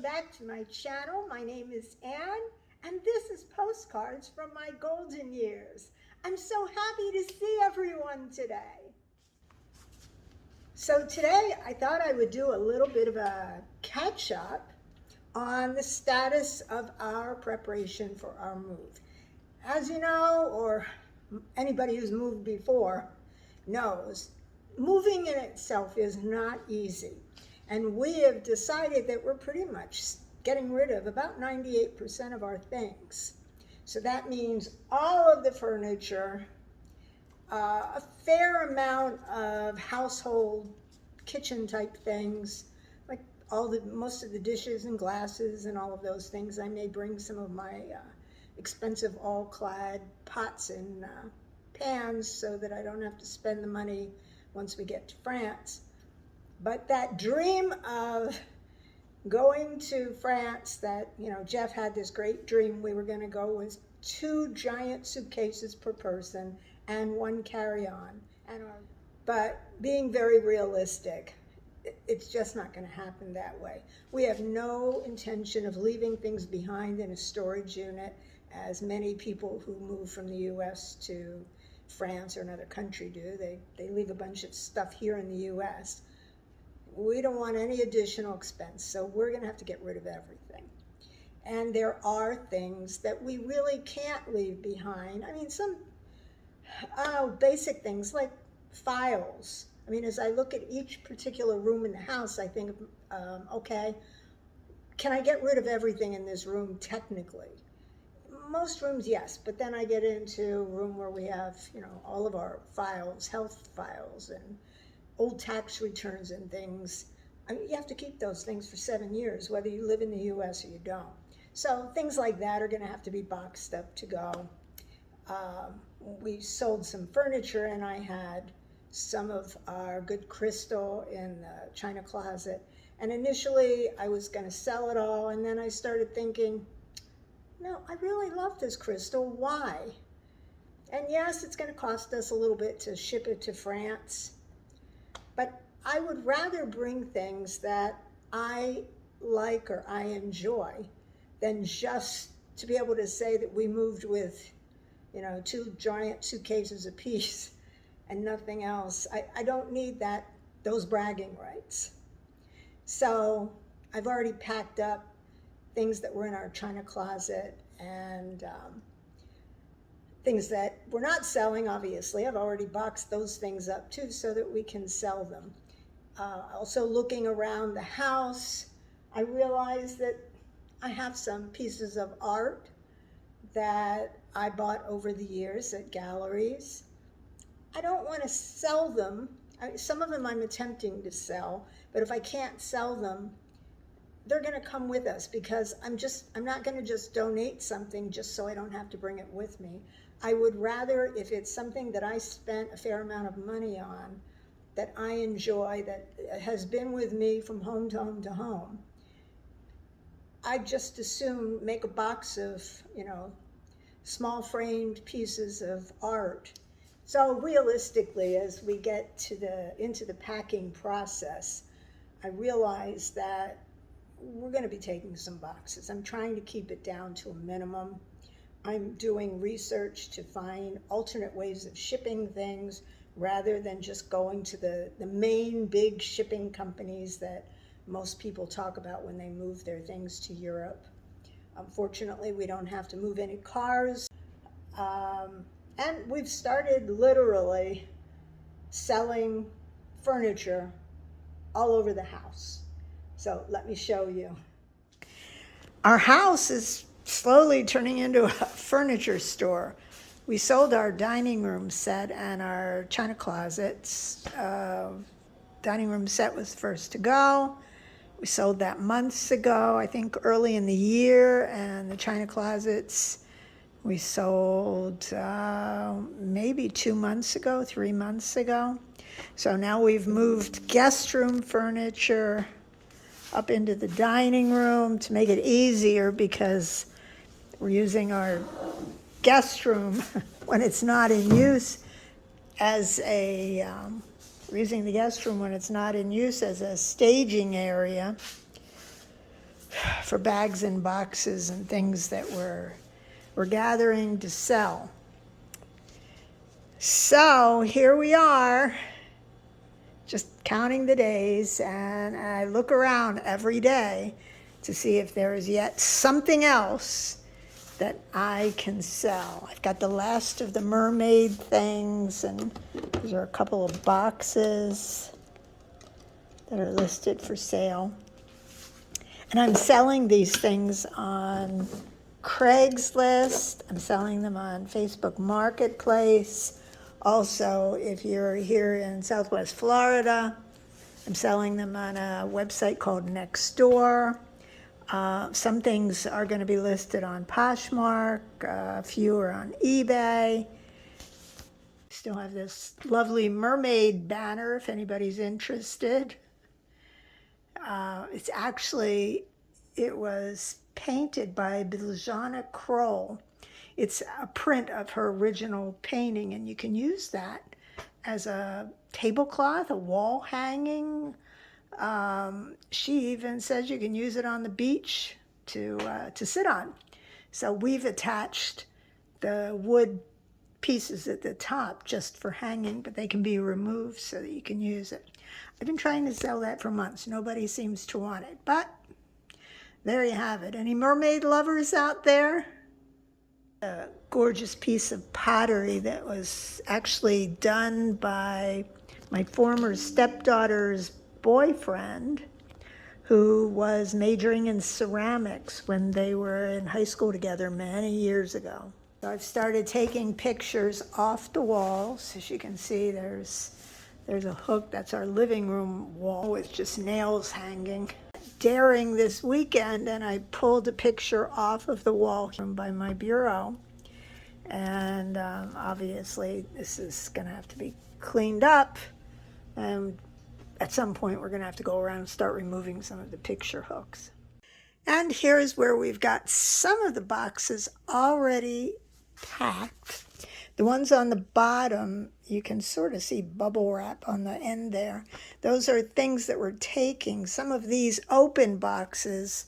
back to my channel. My name is Anne, and this is Postcards from My Golden Years. I'm so happy to see everyone today. So today I thought I would do a little bit of a catch-up on the status of our preparation for our move. As you know, or anybody who's moved before knows, moving in itself is not easy. And we have decided that we're pretty much getting rid of about 98% of our things. So that means all of the furniture, a fair amount of household kitchen type things, like most of the dishes and glasses and all of those things. I may bring some of my expensive all-clad pots and pans so that I don't have to spend the money once we get to France. But that dream of going to France that, Jeff had this great dream we were going to go with 2 giant suitcases per person and 1 carry-on. But being very realistic, it's just not going to happen that way. We have no intention of leaving things behind in a storage unit, as many people who move from the U.S. to France or another country do. They leave a bunch of stuff here in the U.S. We don't want any additional expense, so we're going to have to get rid of everything. And there are things that we really can't leave behind. I mean, some basic things like files. I mean, as I look at each particular room in the house, I think, okay, can I get rid of everything in this room technically? Most rooms, yes, but then I get into a room where we have, all of our files, health files, and old tax returns and things. I mean, you have to keep those things for 7 years, whether you live in the U.S. or you don't. So things like that are going to have to be boxed up to go. We sold some furniture, and I had some of our good crystal in the china closet. And initially, I was going to sell it all, and then I started thinking, no, I really love this crystal. Why? And yes, it's going to cost us a little bit to ship it to France. But I would rather bring things that I like or I enjoy than just to be able to say that we moved with, 2 giant suitcases apiece and nothing else. I don't need those bragging rights. So I've already packed up things that were in our china closet and things that we're not selling, obviously. I've already boxed those things up too so that we can sell them. Also looking around the house, I realized that I have some pieces of art that I bought over the years at galleries. I don't want to sell them. Some of them I'm attempting to sell, but if I can't sell them, they're going to come with us because I'm not going to just donate something just so I don't have to bring it with me. I would rather, if it's something that I spent a fair amount of money on, that I enjoy, that has been with me from home to home to home, I'd just as soon make a box of, small framed pieces of art. So realistically, as we get into the packing process, I realize that we're going to be taking some boxes. I'm trying to keep it down to a minimum. I'm doing research to find alternate ways of shipping things rather than just going to the main big shipping companies that most people talk about when they move their things to Europe. Unfortunately, we don't have to move any cars. And we've started literally selling furniture all over the house. So let me show you. Our house is slowly turning into a furniture store. We sold our dining room set and our china closets. Dining room set was first to go. We sold that months ago, I think early in the year, and the china closets we sold maybe 2 months ago, 3 months ago. So now we've moved guest room furniture up into the dining room to make it easier because we're using our guest room when it's not in use as we're using the guest room when it's not in use as a staging area for bags and boxes and things that we're gathering to sell. So here we are, just counting the days, and I look around every day to see if there is yet something else that I can sell. I've got the last of the mermaid things, and these are a couple of boxes that are listed for sale. And I'm selling these things on Craigslist. I'm selling them on Facebook Marketplace. Also, if you're here in Southwest Florida, I'm selling them on a website called Nextdoor. Some things are going to be listed on Poshmark. A few are on eBay. Still have this lovely Mermaid Banner if anybody's interested. It was painted by Biljana Kroll. It's a print of her original painting, and you can use that as a tablecloth, a wall hanging. She even says you can use it on the beach to sit on. So we've attached the wood pieces at the top just for hanging, but they can be removed so that you can use it. I've been trying to sell that for months. Nobody seems to want it, but there you have it. Any mermaid lovers out there? A gorgeous piece of pottery that was actually done by my former stepdaughter's boyfriend, who was majoring in ceramics when they were in high school together many years ago. So I've started taking pictures off the walls. As you can see, there's a hook. That's our living room wall with just nails hanging. Daring this weekend, and I pulled a picture off of the wall by my bureau. And obviously this is going to have to be cleaned up. And at some point we're going to have to go around and start removing some of the picture hooks. And here's where we've got some of the boxes already packed. The ones on the bottom, you can sort of see bubble wrap on the end there. Those are things that we're taking. Some of these open boxes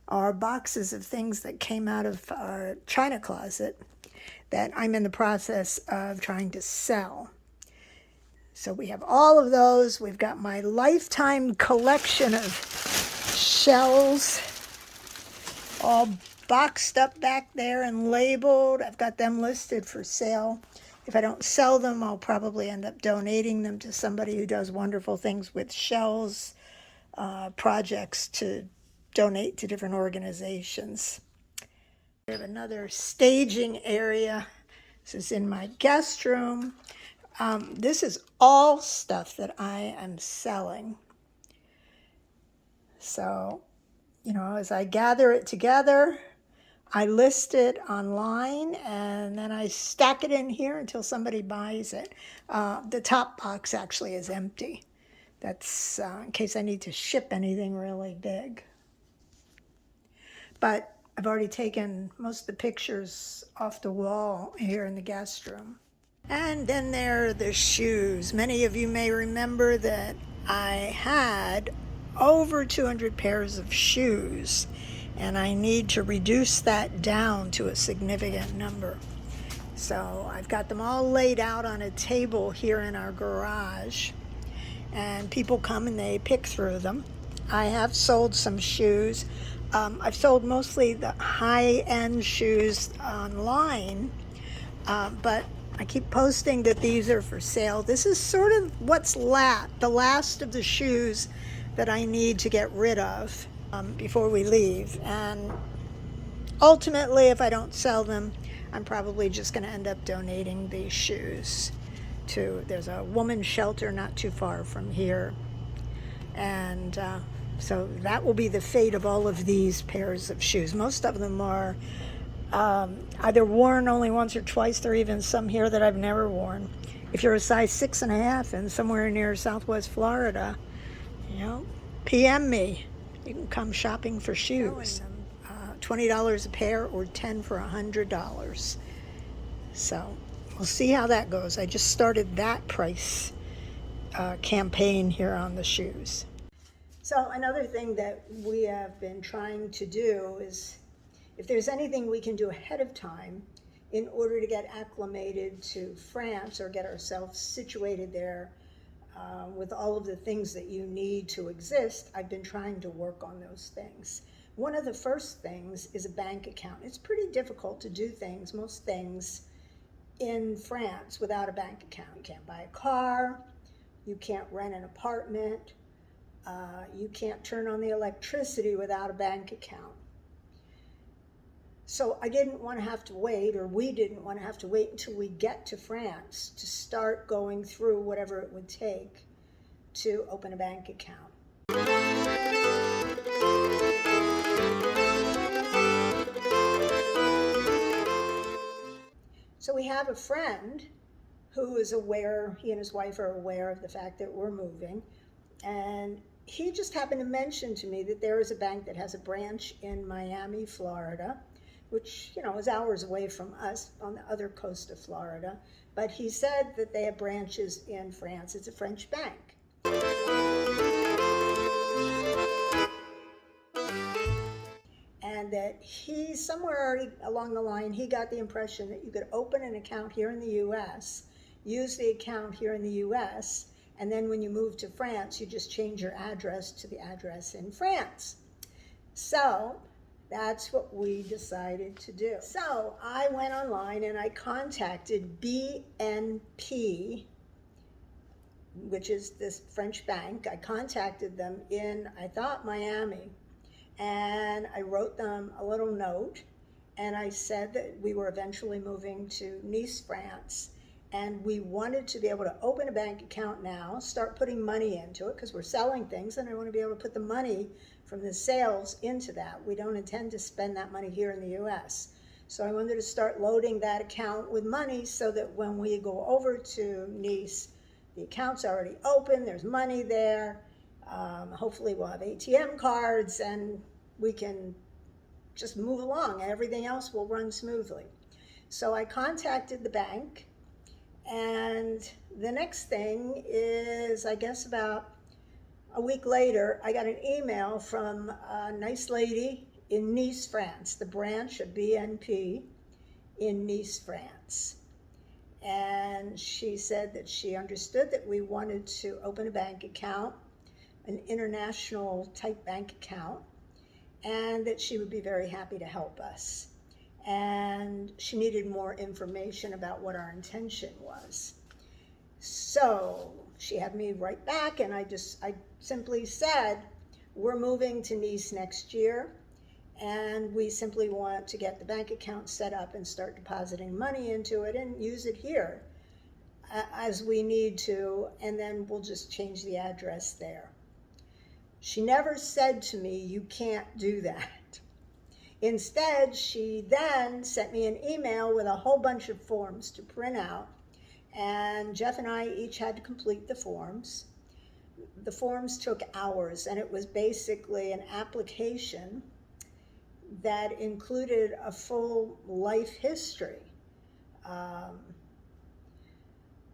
are boxes of things that came out of our china closet that I'm in the process of trying to sell. So we have all of those. We've got my lifetime collection of shells all boxed up back there and labeled. I've got them listed for sale. If I don't sell them, I'll probably end up donating them to somebody who does wonderful things with shells, projects to donate to different organizations. We have another staging area. This is in my guest room. This is all stuff that I am selling. So, as I gather it together, I list it online, and then I stack it in here until somebody buys it. The top box actually is empty. That's in case I need to ship anything really big. But I've already taken most of the pictures off the wall here in the guest room. And then there are the shoes. Many of you may remember that I had over 200 pairs of shoes, and I need to reduce that down to a significant number. So I've got them all laid out on a table here in our garage, and people come and they pick through them. I have sold some shoes. I've sold mostly the high-end shoes online, but I keep posting that these are for sale. This is sort of what's the last of the shoes that I need to get rid of before we leave. And ultimately, if I don't sell them, I'm probably just going to end up donating these shoes to, there's a woman's shelter not too far from here. And so that will be the fate of all of these pairs of shoes. Most of them are either worn only once or twice. There are even some here that I've never worn. If you're a size 6.5 and somewhere near Southwest Florida, PM me. You can come shopping for shoes. $20 a pair or $10 for $100. So we'll see how that goes. I just started that price campaign here on the shoes. So another thing that we have been trying to do is, if there's anything we can do ahead of time in order to get acclimated to France or get ourselves situated there with all of the things that you need to exist, I've been trying to work on those things. One of the first things is a bank account. It's pretty difficult to do things, most things, in France without a bank account. You can't buy a car, you can't rent an apartment, you can't turn on the electricity without a bank account. So I didn't want to have to wait, or we didn't want to have to wait until we get to France to start going through whatever it would take to open a bank account. So we have a friend who is aware, he and his wife are aware of the fact that we're moving, and he just happened to mention to me that there is a bank that has a branch in Miami, Florida, which, you know, is hours away from us on the other coast of Florida. But he said that they have branches in France. It's a French bank. And that he, somewhere along the line, he got the impression that you could open an account here in the US, use the account here in the US, and then when you move to France, you just change your address to the address in France. So that's what we decided to do. So I went online and I contacted BNP, which is this French bank. I contacted them in, I thought, Miami. And I wrote them a little note, and I said that we were eventually moving to Nice, France, and we wanted to be able to open a bank account now, start putting money into it, because we're selling things, and I want to be able to put the money from the sales into that. We don't intend to spend that money here in the US. So I wanted to start loading that account with money so that when we go over to Nice, the account's already open, there's money there. Hopefully we'll have ATM cards and we can just move along and everything else will run smoothly. So I contacted the bank, and the next thing is, I guess about a week later, I got an email from a nice lady in Nice, France, the branch of BNP in Nice, France. And she said that she understood that we wanted to open a bank account, an international type bank account, and that she would be very happy to help us. And she needed more information about what our intention was. So she had me write back, and I simply said, we're moving to Nice next year, and we simply want to get the bank account set up and start depositing money into it and use it here as we need to, and then we'll just change the address there. She never said to me, you can't do that. Instead, she then sent me an email with a whole bunch of forms to print out, and Jeff and I each had to complete the forms. The forms took hours, and it was basically an application that included a full life history.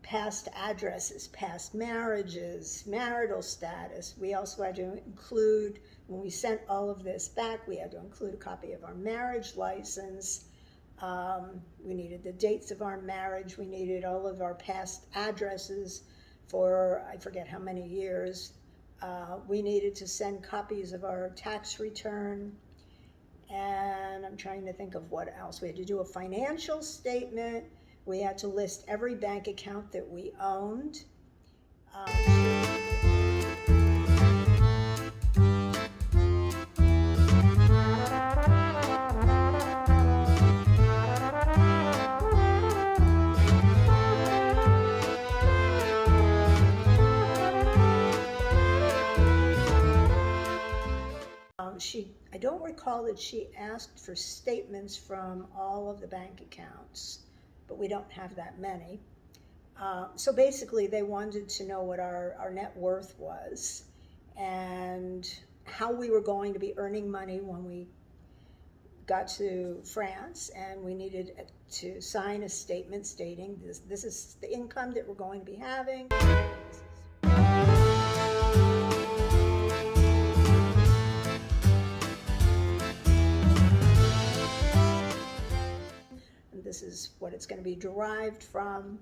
Past addresses, past marriages, marital status. We also had to include, when we sent all of this back, we had to include a copy of our marriage license. We needed the dates of our marriage. We needed all of our past addresses for, I forget how many years. We needed to send copies of our tax return. And I'm trying to think of what else. We had to do a financial statement. We had to list every bank account that we owned. I don't recall that she asked for statements from all of the bank accounts, but we don't have that many. So basically they wanted to know what our net worth was and how we were going to be earning money when we got to France, and we needed to sign a statement stating this is the income that we're going to be having. what it's going to be derived from.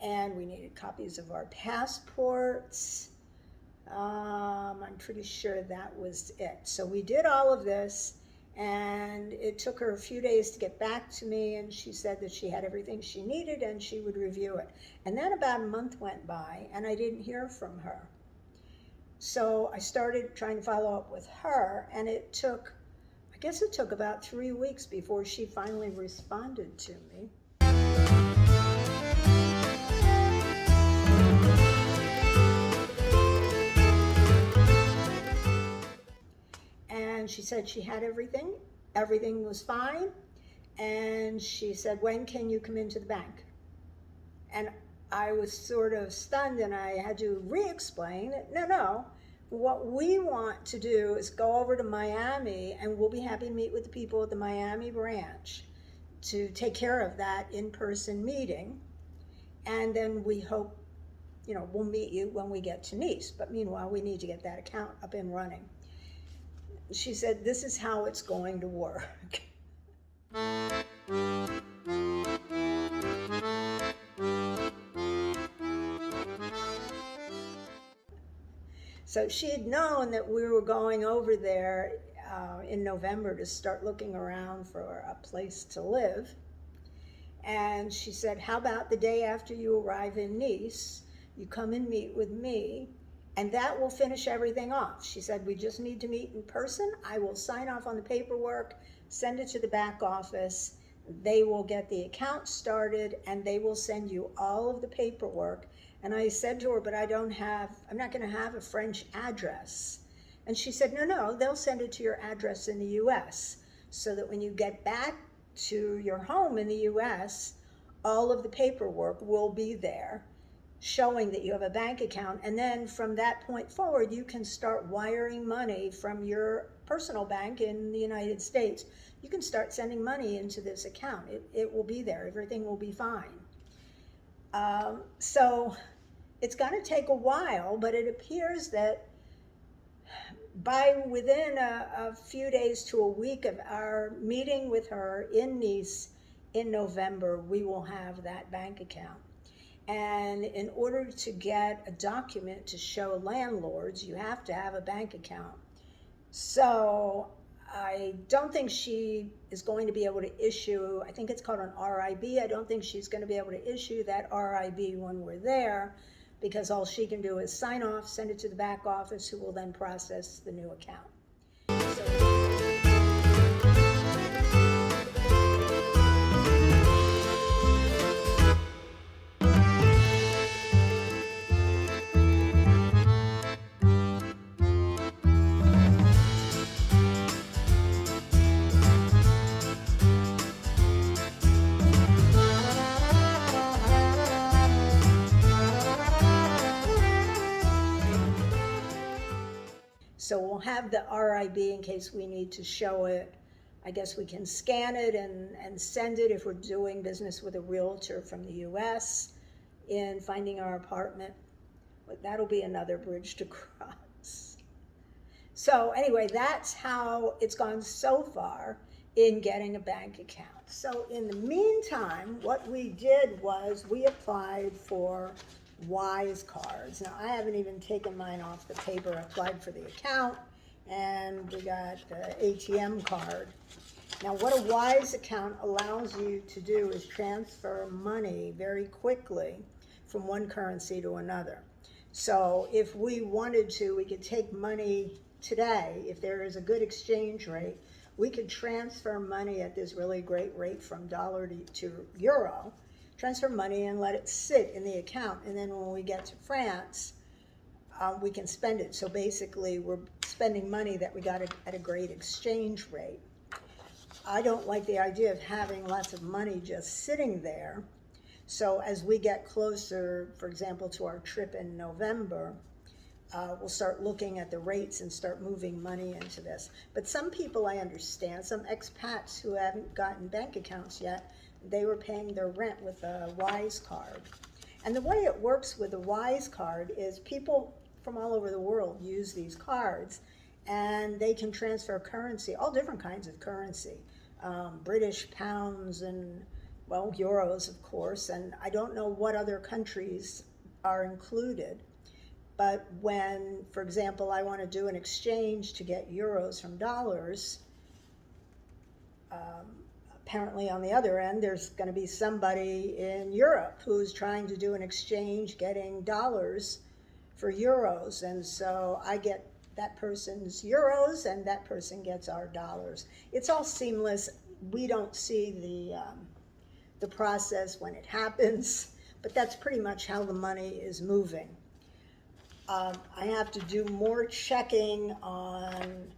And we needed copies of our passports. I'm pretty sure that was it. So we did all of this, and it took her a few days to get back to me, and she said that she had everything she needed and she would review it. And then about a month went by and I didn't hear from her. So I started trying to follow up with her, and I guess it took about 3 weeks before she finally responded to me. And she said she had everything was fine, and she said, when can you come into the bank? And I was sort of stunned, and I had to re-explain, no, what we want to do is go over to Miami, and we'll be happy to meet with the people at the Miami branch to take care of that in-person meeting, and then we hope, we'll meet you when we get to Nice, but meanwhile we need to get that account up and running. She said, this is how it's going to work. So she had known that we were going over there in November to start looking around for a place to live. And she said, how about the day after you arrive in Nice, you come and meet with me, and that will finish everything off. She said, we just need to meet in person. I will sign off on the paperwork, send it to the back office. They will get the account started, and they will send you all of the paperwork. And I said to her, but I'm not going to have a French address. And she said, no, they'll send it to your address in the US, so that when you get back to your home in the US, all of the paperwork will be there, showing that you have a bank account. And then from that point forward, you can start wiring money from your personal bank in the United States. You can start sending money into this account. It will be there. Everything will be fine. So it's going to take a while, but it appears that within a few days to a week of our meeting with her in Nice in November, we will have that bank account. And in order to get a document to show landlords, you have to have a bank account. So I don't think she is going to be able to issue, I think it's called an RIB. I don't think she's going to be able to issue that RIB when we're there, because all she can do is sign off, send it to the back office, who will then process the new account. So we'll have the RIB in case we need to show it. I guess we can scan it and send it if we're doing business with a realtor from the US in finding our apartment. But that'll be another bridge to cross. So anyway, that's how it's gone so far in getting a bank account. So in the meantime, what we did was we applied for Wise cards. Now, I haven't even taken mine off the paper. I applied for the account, and we got the ATM card. Now, what a Wise account allows you to do is transfer money very quickly from one currency to another. So if we wanted to, we could take money today. If there is a good exchange rate, we could transfer money at this really great rate from dollar to euro, transfer money and let it sit in the account. And then when we get to France, we can spend it. So basically, we're spending money that we got at a great exchange rate. I don't like the idea of having lots of money just sitting there. So as we get closer, for example, to our trip in November, we'll start looking at the rates and start moving money into this. But some people, I understand, some expats who haven't gotten bank accounts yet, they were paying their rent with a Wise card. And the way it works with a Wise card is people from all over the world use these cards, and they can transfer currency, all different kinds of currency, British pounds and well, euros, of course, and I don't know what other countries are included. But when, for example, I want to do an exchange to get euros from dollars, apparently on the other end, there's going to be somebody in Europe who's trying to do an exchange getting dollars for euros. And so I get that person's euros and that person gets our dollars. It's all seamless. We don't see the process when it happens, but that's pretty much how the money is moving. I have to do more checking on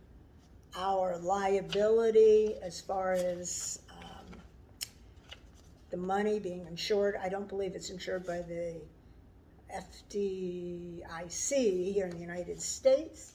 our liability as far as the money being insured. I don't believe it's insured by the FDIC here in the United States.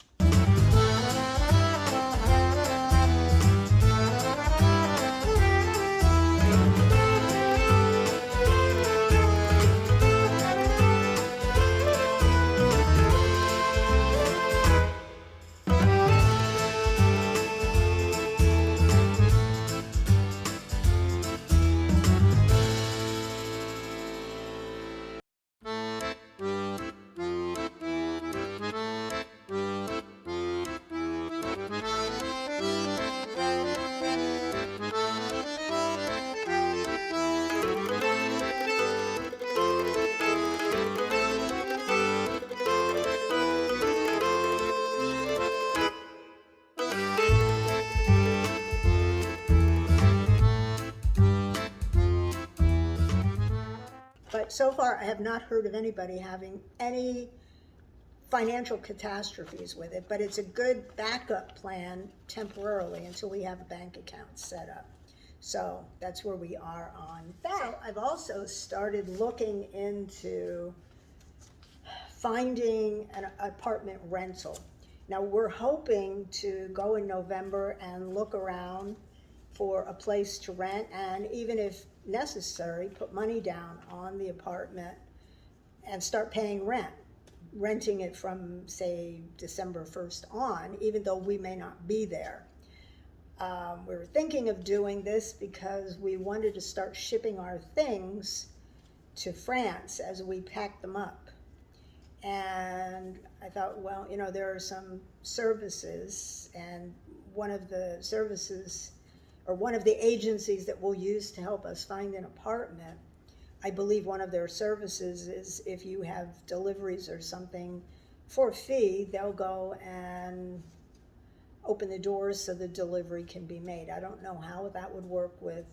But so far, I have not heard of anybody having any financial catastrophes with it, but it's a good backup plan temporarily until we have a bank account set up. So that's where we are on that. So I've also started looking into finding an apartment rental. Now we're hoping to go in November and look around for a place to rent, and even if necessary, put money down on the apartment and start paying rent, renting it from, say, December 1st on, even though we may not be there. We were thinking of doing this because we wanted to start shipping our things to France as we pack them up. And I thought, well, you know, there are some services, and one of the services, or one of the agencies that we'll use to help us find an apartment, I believe one of their services is if you have deliveries or something for a fee, they'll go and open the doors so the delivery can be made. I don't know how that would work with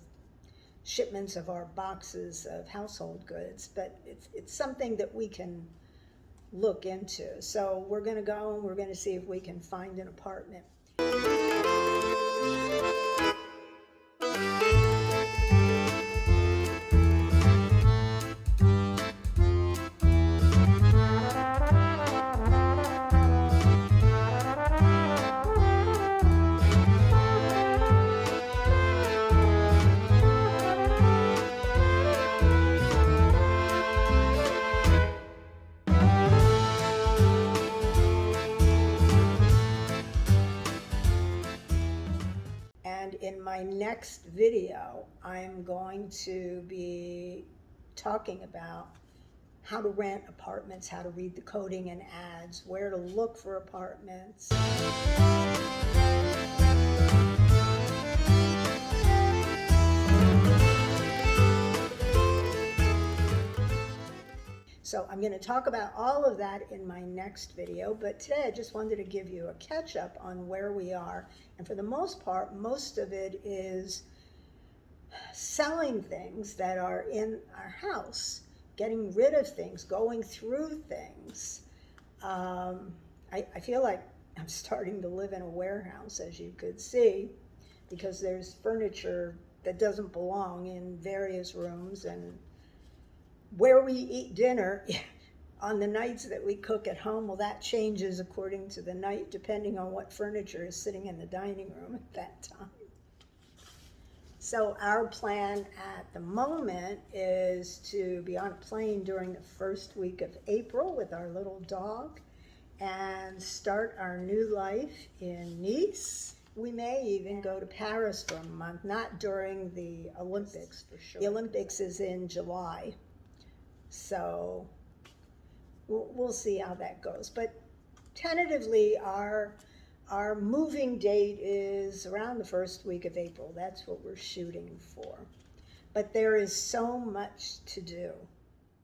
shipments of our boxes of household goods, but it's something that we can look into. So we're going to go and we're going to see if we can find an apartment. And in my next video, I'm going to be talking about how to rent apartments, how to read the coding and ads, where to look for apartments. So I'm going to talk about all of that in my next video, but today I just wanted to give you a catch up on where we are. And for the most part, most of it is selling things that are in our house, getting rid of things, going through things. I feel like I'm starting to live in a warehouse, as you could see, because there's furniture that doesn't belong in various rooms, and where we eat dinner on the nights that we cook at home, well, that changes according to the night, depending on what furniture is sitting in the dining room at that time. So our plan at the moment is to be on a plane during the first week of April with our little dog and start our new life in Nice. We may even go to Paris for a month, not during the Olympics. For sure. The Olympics is in July, so we'll see how that goes. But tentatively, our moving date is around the first week of April. That's what we're shooting for. But there is so much to do.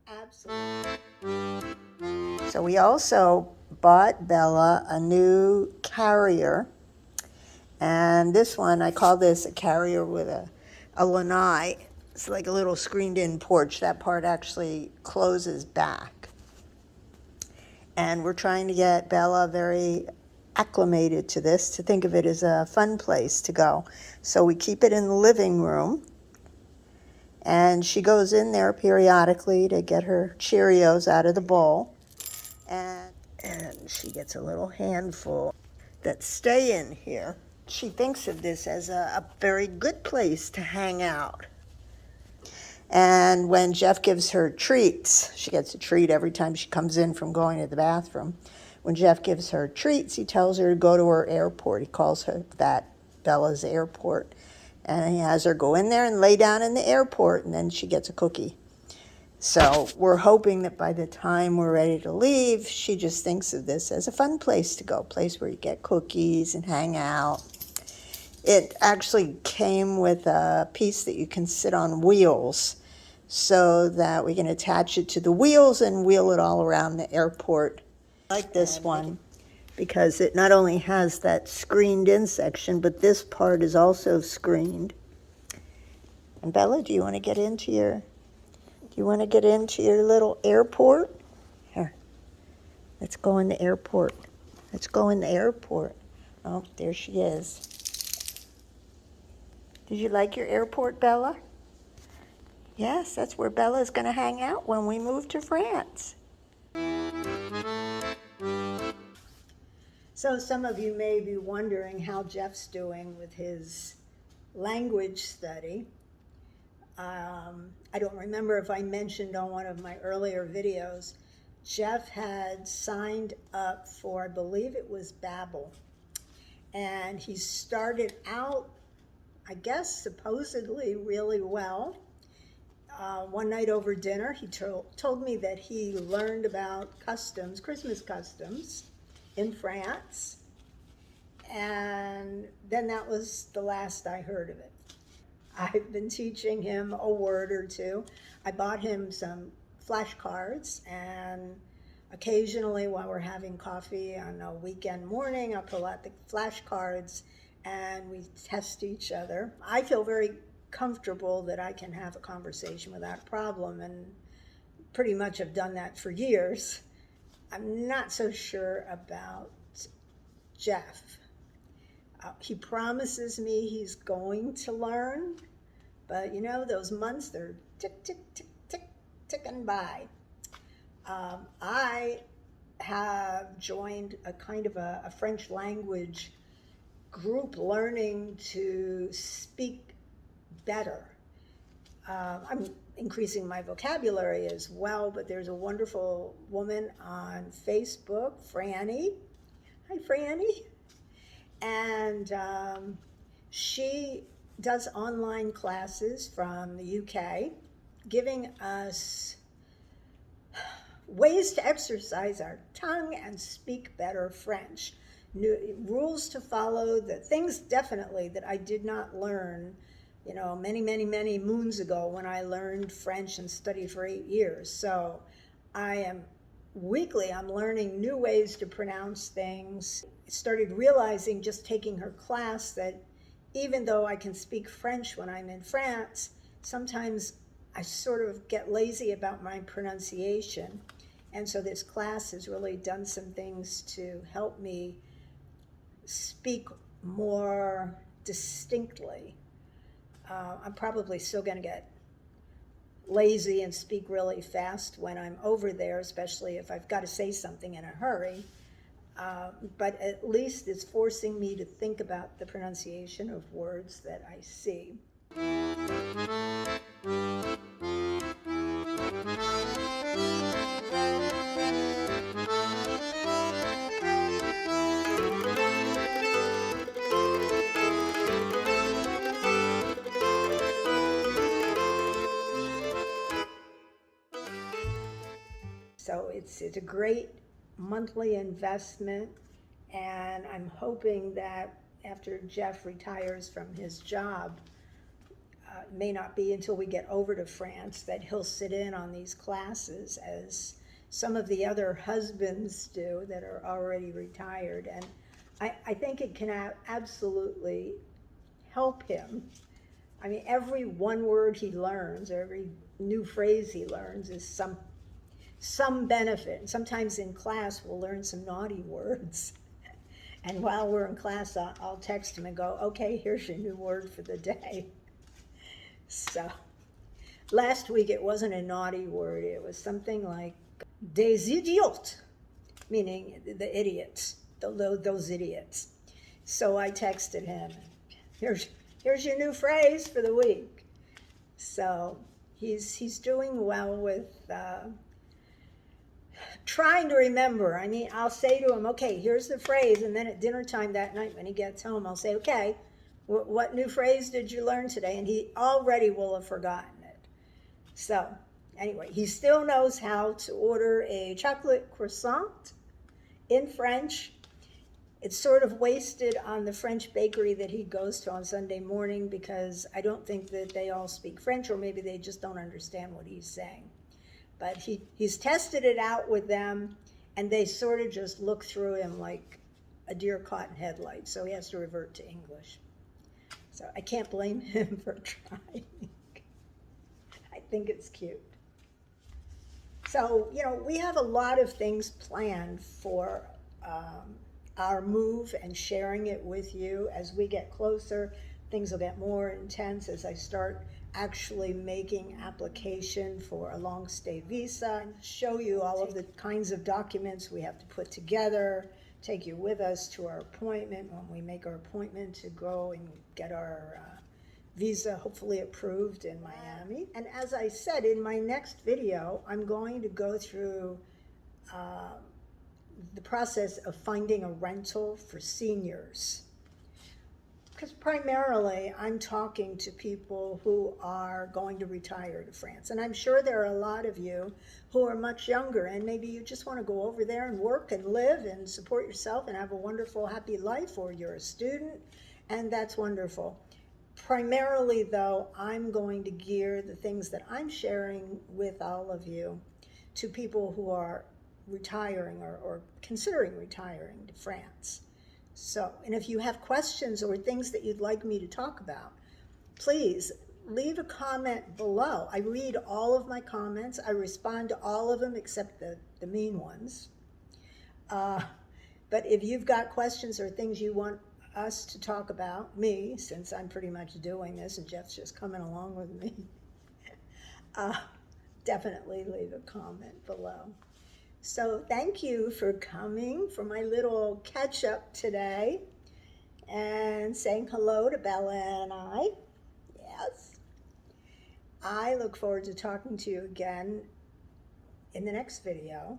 Absolutely. So we also bought Bella a new carrier. And this one, I call this a carrier with a lanai. It's like a little screened-in porch. That part actually closes back. And we're trying to get Bella very acclimated to this, to think of it as a fun place to go. So we keep it in the living room. And she goes in there periodically to get her Cheerios out of the bowl. And she gets a little handful that stay in here. She thinks of this as a very good place to hang out. And when Jeff gives her treats, she gets a treat every time she comes in from going to the bathroom. When Jeff gives her treats, he tells her to go to her airport. He calls her that Bella's airport. And he has her go in there and lay down in the airport, and then she gets a cookie. So we're hoping that by the time we're ready to leave, she just thinks of this as a fun place to go, a place where you get cookies and hang out. It actually came with a piece that you can sit on wheels so that we can attach it to the wheels and wheel it all around the airport. I like this one because it not only has that screened-in section, but this part is also screened. And Bella, do you want to get into your little airport? Here, let's go in the airport. Let's go in the airport. Oh, there she is. Did you like your airport, Bella? Yes, that's where Bella is going to hang out when we move to France. So some of you may be wondering how Jeff's doing with his language study. I don't remember if I mentioned on one of my earlier videos, Jeff had signed up for, I believe it was Babbel. And he started out, I guess, supposedly really well. One night over dinner, he told me that he learned about customs, Christmas customs in France. And then that was the last I heard of it. I've been teaching him a word or two. I bought him some flashcards, and occasionally while we're having coffee on a weekend morning, I'll pull out the flashcards and we test each other. I feel very comfortable that I can have a conversation without a problem, and pretty much have done that for years. I'm not so sure about Jeff. He promises me he's going to learn, but you know, those months, they're tick, tick, tick, tick, ticking by. I have joined a kind of a French language group learning to speak better. I'm increasing my vocabulary as well, but there's a wonderful woman on Facebook, Frannie. Hi, Frannie. And she does online classes from the UK, giving us ways to exercise our tongue and speak better French. New rules to follow, the things definitely that I did not learn, you know, many, many, many moons ago when I learned French and studied for 8 years. So I'm learning new ways to pronounce things. I started realizing just taking her class that even though I can speak French when I'm in France, sometimes I sort of get lazy about my pronunciation. And so this class has really done some things to help me speak more distinctly. I'm probably still going to get lazy and speak really fast when I'm over there, especially if I've got to say something in a hurry. But at least it's forcing me to think about the pronunciation of words that I see. it's a great monthly investment, and I'm hoping that after Jeff retires from his job, may not be until we get over to France, that he'll sit in on these classes as some of the other husbands do that are already retired. And I think it can absolutely help him. I mean, every one word he learns, or every new phrase he learns is some benefit. And sometimes in class we'll learn some naughty words. And while we're in class, I'll text him and go, okay, here's your new word for the day. So last week it wasn't a naughty word. It was something like des idiots, meaning the idiots, those idiots. So I texted him, here's your new phrase for the week. So he's doing well with trying to remember. I mean, I'll say to him, okay, here's the phrase, and then at dinner time that night when he gets home, I'll say, okay, what new phrase did you learn today? And he already will have forgotten it. So anyway, he still knows how to order a chocolate croissant in French. It's sort of wasted on the French bakery that he goes to on Sunday morning, because I don't think that they all speak French, or maybe they just don't understand what he's saying. But he's tested it out with them, and they sort of just look through him like a deer caught in headlights, so he has to revert to English. So I can't blame him for trying. I think it's cute. So, we have a lot of things planned for our move, and sharing it with you. As we get closer, things will get more intense as I start actually making application for a long stay visa, and show you all of the kinds of documents we have to put together, take you with us to our appointment when we make our appointment to go and get our visa hopefully approved in Miami. And as I said, in my next video, I'm going to go through the process of finding a rental for seniors. Because primarily I'm talking to people who are going to retire to France. And I'm sure there are a lot of you who are much younger, and maybe you just want to go over there and work and live and support yourself and have a wonderful, happy life, or you're a student, and that's wonderful. Primarily, though, I'm going to gear the things that I'm sharing with all of you to people who are retiring or considering retiring to France. So, and if you have questions or things that you'd like me to talk about, please leave a comment below. I read all of my comments. I respond to all of them except the mean ones. But if you've got questions or things you want us to talk about, me, since I'm pretty much doing this and Jeff's just coming along with me, definitely leave a comment below. So thank you for coming for my little catch-up today and saying hello to Bella and I. Yes. I look forward to talking to you again in the next video.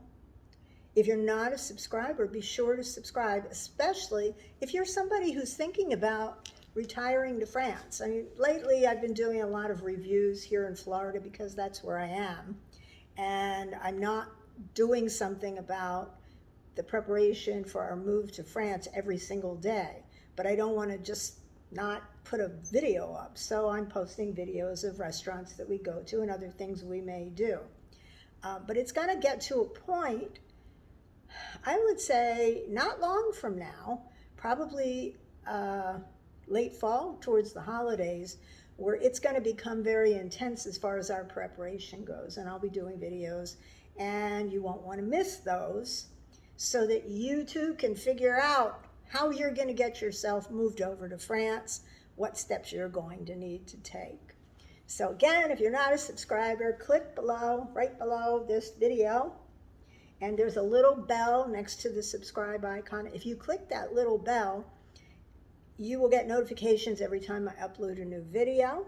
If you're not a subscriber, be sure to subscribe, especially if you're somebody who's thinking about retiring to France. I mean, lately I've been doing a lot of reviews here in Florida because that's where I am. And I'm not doing something about the preparation for our move to France every single day, but I don't want to just not put a video up. So I'm posting videos of restaurants that we go to and other things we may do. But it's going to get to a point, I would say not long from now, probably late fall towards the holidays, where it's going to become very intense as far as our preparation goes. And I'll be doing videos, and you won't want to miss those, so that you too can figure out how you're going to get yourself moved over to France, what steps you're going to need to take. So again, if you're not a subscriber, click below, right below this video, and there's a little bell next to the subscribe icon. If you click that little bell, you will get notifications every time I upload a new video.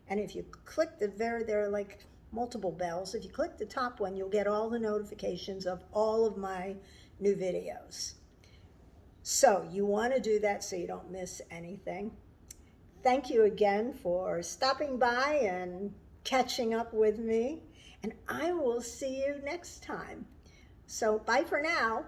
And if you click there are like multiple bells. If you click the top one, you'll get all the notifications of all of my new videos. So you want to do that so you don't miss anything. Thank you again for stopping by and catching up with me, and I will see you next time. So bye for now.